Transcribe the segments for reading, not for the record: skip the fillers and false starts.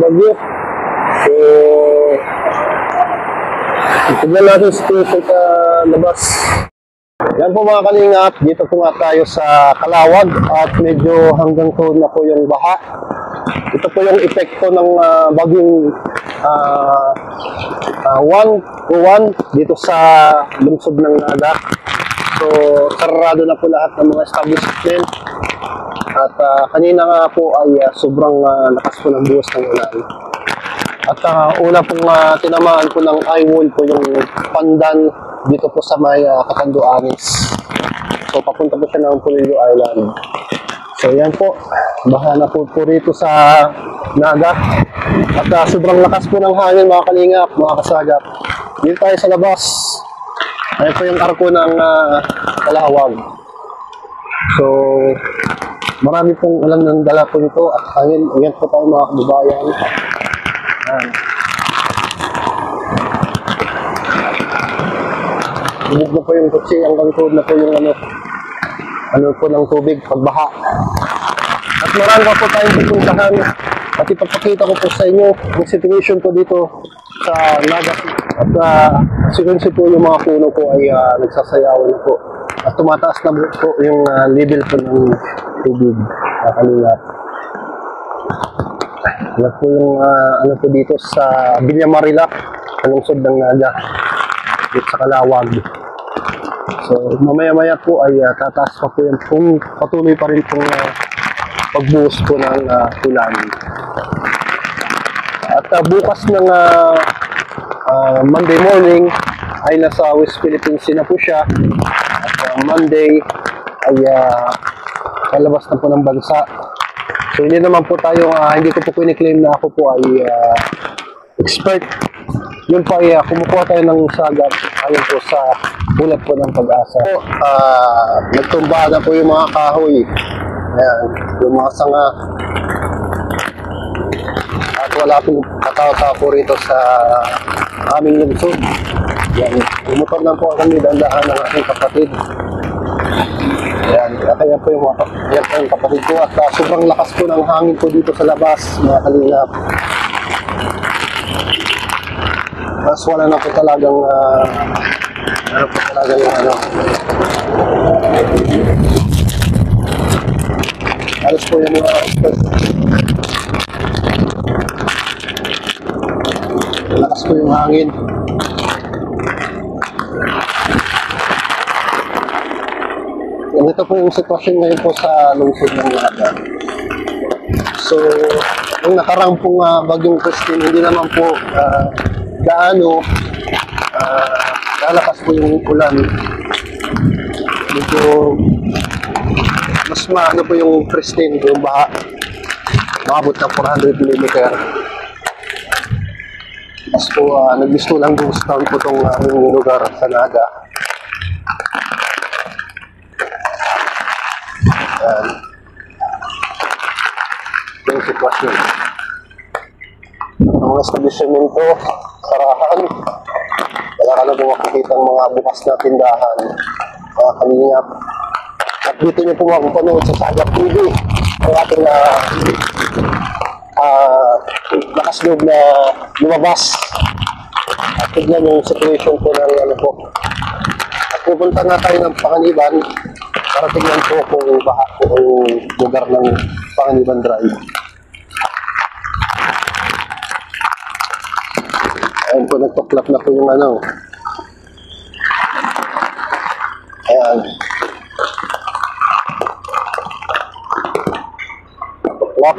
bagyo. So, tignan natin sa situation sa labas. Yan po mga kalingap, dito po nga tayo sa Calawag at medyo hanggang tuhod na po yung baha. Ito po yung epekto ng bagyong 1 dito sa lungsod ng Naga. So, sarado na po lahat ng mga establishment. At kanina nga po ay sobrang lakas po ng buhos ng ulan. At una pong tinamaan po ng eye wall po yung Pandan dito po sa may Catanduanes. So, papunta po siya ng Pulilio Island. So, yan po. Baha na po rito sa Naga. At sobrang lakas po ng hangin mga kalingap, mga kasagap. Dito tayo sa labas. Ayan po yung arko ng Calawag. So, marami pong ulan ng dala po nito at hangin. Ayan po tayo mga kababayan. Ayan. Ibig na po yung kutsi, hanggang tuhod na po yung ano po ng tubig, pagbaha. At marami pa po tayong pupuntahan. At ipapakita ko po sa inyo ang situation po dito sa Naga. At sikunsi po yung mga puno po ay nagsasayawan na po. At tumataas na po yung level po ng tubig. Kalingap. Yan po yung ano po dito sa Villa Marilac, lungsod ng Naga. Dito sa Calawag. So, mamaya-maya po ay tataas pa po yan. Patuloy pa rin pong pagbuhos po ng ulan. At bukas ng Monday morning ay nasa West Philippines na po siya. At Monday ay kalabas na po ng bansa. So, hindi naman po tayo, hindi ko po kiniklaim na ako po ay expert. Yun po ay kumukuha tayo ng sagap ayon po sa ulat po ng Pag-asa. So, nagtumba na po yung mga kahoy. Ayan, yung mga sanga. At wala pong katawa-tawa po rito sa aming lungsod. Yan, umutor lang po kami dandahan ng aking kapatid. Ayan, kaya po yung kapatid ko. At sobrang lakas po ng hangin po dito sa labas, mga kalingap. Mas wala na po talagang ano po talaga yung alas po yung mga lakas po yung hangin. Ito po yung sitwasyon ngayon po sa lungsod ng Naga. So, yung nakarang pong bagyong Christine, hindi naman po gaano lalakas po yung ulan. Medyo mas maano po yung Christine, yung baha. Makabot ng 400 mm. Mas po nagbisto lang ghost town po itong aming lugar sa Naga. Ayan. Yung sitwasyon. Ang mga establishmento, sarahan. Wala ka na po makikita ang mga bukas na tindahan. Mga kalingap. At dito niyo po makapanood sa Sagap TV. Ang ating lakas loob na lumabas. At tignan yung situation po ng ano po. At pupunta na tayo ng Panganiban para tignan po kung baha po ang lugar ng Panganiban Drive. Ayan po, nagtuklap na po yung ano. Ayan. Tuklap.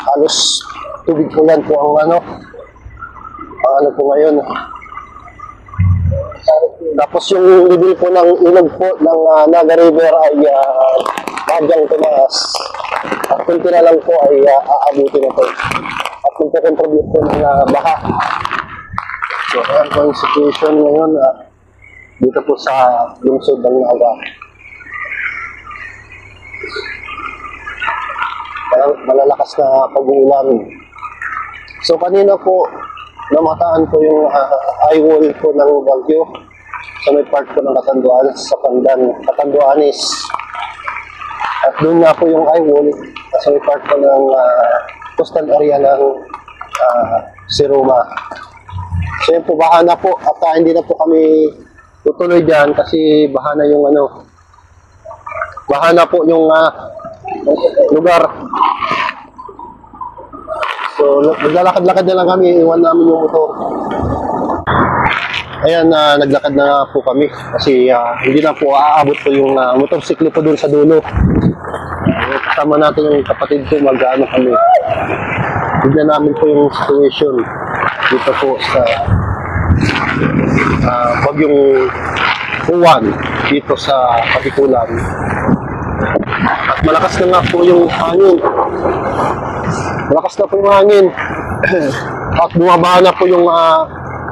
Halos tubig po yan po ang ano po ngayon. Tapos yung level po ng ilog po ng Naga River ay bagyang tumaas. At kunti na lang po ay aabuti na po. At nagpo-contribute po ng baha. So, ayan po yung situation ngayon dito po sa lungsod ng Naga. Kaya malalakas na pag-uulan. So kanina po, namataan ko yung eye wall ko ng Baguio sa may part ko ng Catanduanes sa Catanduanes. At doon nga po yung eye wall sa may part ko ng coastal area ng Siroma. So yun po, baha na po at hindi na po kami tutuloy dyan kasi baha na yung baha na po yung lugar. So naglalakad-lakad na lang kami, iwan namin yung motor. Ayan, naglakad na po kami kasi hindi na po aabot po yung motorsiklo po doon sa dulo. Kasama natin yung kapatid ko, mag-ano kami. Tignan namin po yung situation dito po sa bagyong Juan dito sa Patikulan. At malakas na nga po yung hangin. Malakas na po yung hangin. At bumabaha na po yung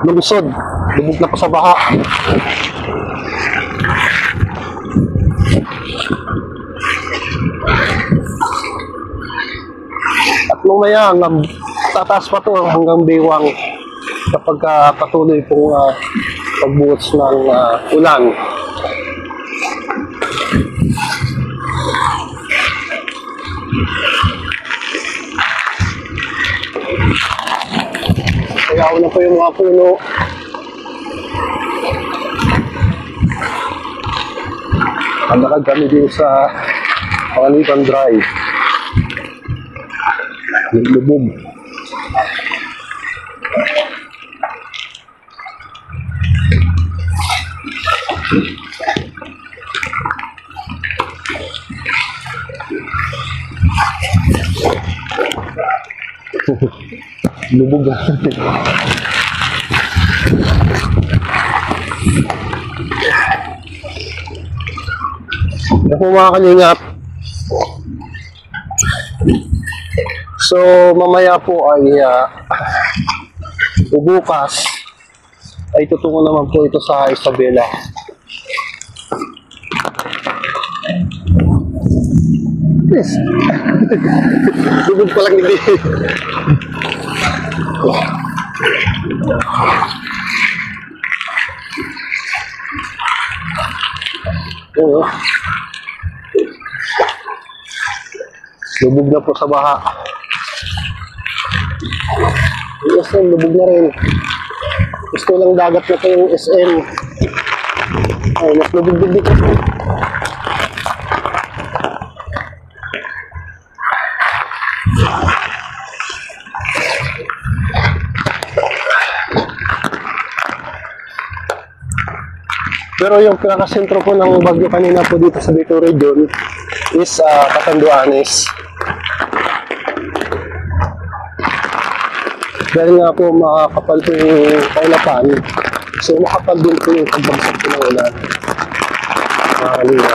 lungsod. Lubog na po sa baha. At mamaya hanggang tataas pa to hanggang Baywang kapag patuloy pong pagbuhos ng ulan. Kaya una po yung mga puno. Andakad kami din sa Pangaliban Drive. Lubog. Lubog. Ako mga kalingap. So mamaya po ay bukas ay tutungo naman po ito sa Isabela. Yes. Lubog pa lang hindi. Oo. Lubog na po sa baha. Yung SM, lubog na rin. Gusto lang dagat na po yung SM. Ay, mas lubog din dito. Pero yung pinakasentro po ng bagyo kanina po dito sa Bicol Region is Catanduanes. Dahil nga po makakapal po yung kaulapan, so makapal din po yung pagbagsak po ng ulan. Kanina.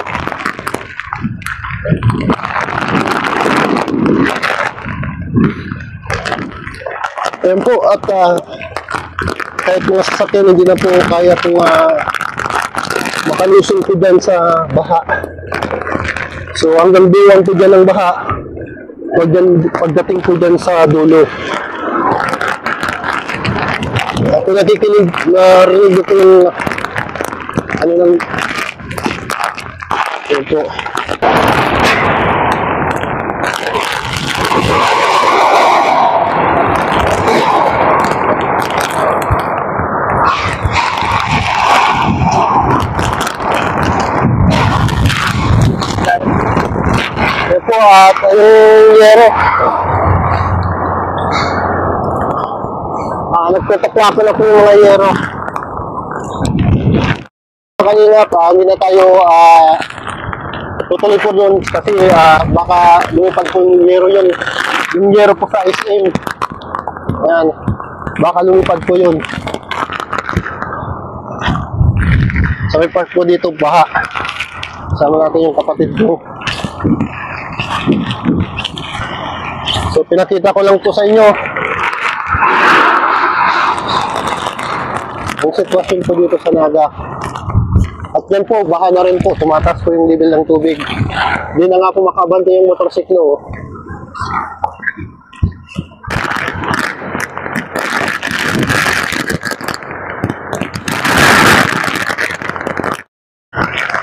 Ayan po, at kahit mga sasakyan hindi na po kaya po makalusong po dyan sa baha. So hanggang Baywang po dyan ang baha pagdating po dyan sa dulo. At kung nakikinig, narinig ko yung ano lang yun po. Po at yung yero. Nagtatakla ko na po yung mga yero. Kanina pa, hindi na tayo tutuloy po doon kasi baka lumipad po yung yero po sa SM. Ayan, baka lumipad po yun. Sa may park po dito, baha. Kasama natin yung kapatid ko. So pinakita ko lang po sa inyo ang sitwasyon po dito sa Naga. At yan po, baka na rin po, tumataas po yung level ng tubig. Hindi na nga po makabante yung motorsiklo.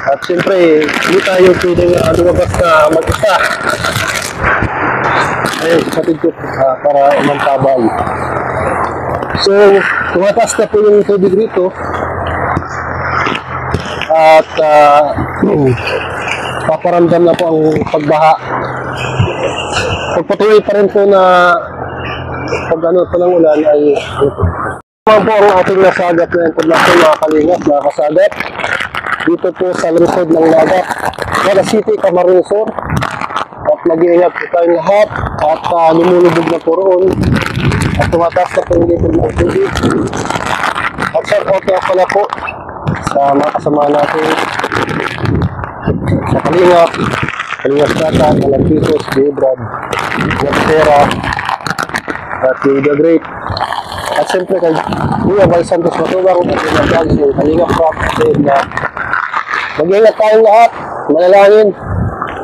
At siyempre, hindi tayo pwedeng lumabas na mag-isa. Ayun, kapatid ko, para umantabay. So, tumataas na po yung tubig rito. At paparamdam na po ang pagbaha. Pagpatuloy pa rin po na pag ano po ng ulan ay naman po ang ating nasagat na impormasyon mga kalingap, mga kasagat. Dito po sa lungsod ng Lagat, Naga City, Camarines Sur. At mag-iingat po tayong lahat at lumulubog na po roon. At tumataas na po yung level ng tubig. At sa auto pala po sa mga kasama natin sa Kalingap, Kalingap Strata, Kalampitos, Debrad, Yapsera, at The Great. At siyempre kay Kuya Val Santos Matubang at yung nag-vlogs yung Kalingap Rock na mag-iingat tayong lahat, malalangin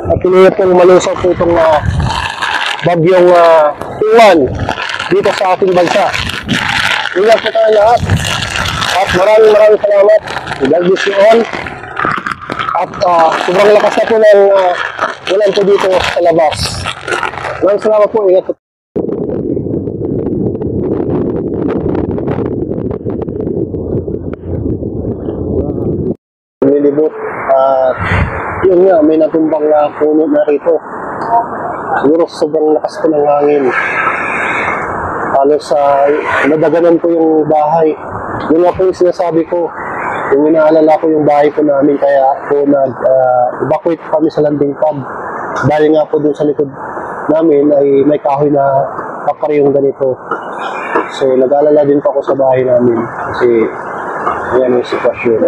at pinulit pong malusaw po itong bagyong Iwan dito sa ating bansa. Ingat po tayo lahat at maraming salamat. God bless you all. At sobrang lakas na po ng ulan po dito sa labas. Maraming salamat po. Ingat po. Nilibot at yun nga, may natumbang puno na rito. Siguro sobrang lakas po ng hangin. Halos nadaganan po yung bahay. Yun nga po yung sinasabi ko. Yung inaalala ko yung bahay po namin, kaya po nag-evacuate kami sa landing pad. Dahil nga po dun sa likod namin ay may kahoy na kaparehong ganito. So nag-aalala din po ako sa bahay namin kasi yan yung sitwasyon.